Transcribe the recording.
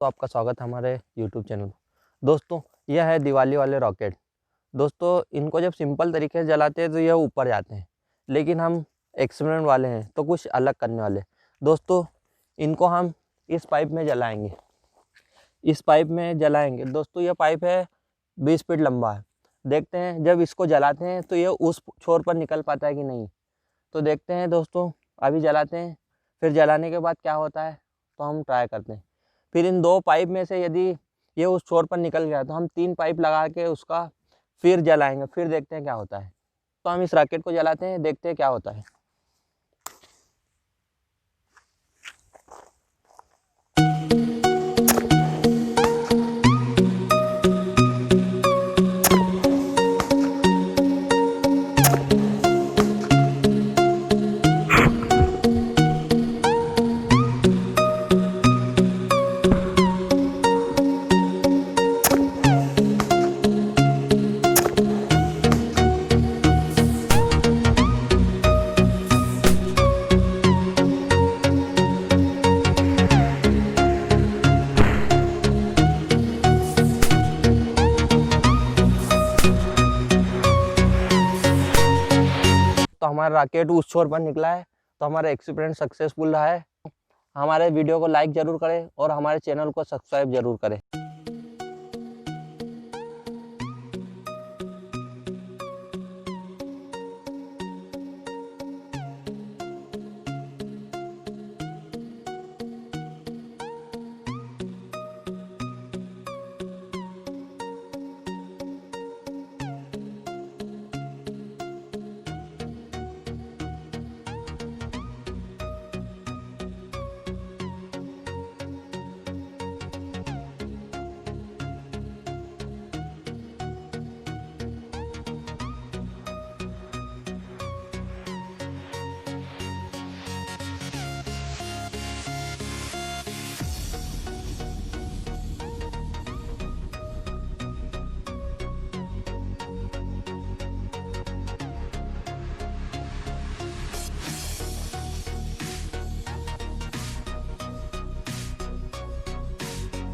तो आपका स्वागत है हमारे यूट्यूब चैनल में। दोस्तों, यह है दिवाली वाले रॉकेट। दोस्तों, इनको जब सिंपल तरीके से जलाते हैं तो यह ऊपर जाते हैं, लेकिन हम एक्सपेरिमेंट वाले हैं तो कुछ अलग करने वाले हैं। दोस्तों, इनको हम इस पाइप में जलाएंगे। दोस्तों, यह पाइप है 20 फीट लंबा है। देखते हैं जब इसको जलाते हैं तो यह उस छोर पर निकल पाता है कि नहीं। तो देखते हैं दोस्तों, अभी जलाते हैं, फिर जलाने के बाद क्या होता है तो हम ट्राई करते हैं। फिर इन 2 पाइप में से यदि ये उस छोर पर निकल गया तो हम 3 पाइप लगा के उसका फिर जलाएंगे, फिर देखते हैं क्या होता है। तो हम इस रॉकेट को जलाते हैं, देखते हैं क्या होता है। तो हमारा रॉकेट उस छोर पर निकला है, तो हमारा एक्सपेरिमेंट सक्सेसफुल रहा है। हमारे वीडियो को लाइक ज़रूर करें और हमारे चैनल को सब्सक्राइब ज़रूर करें।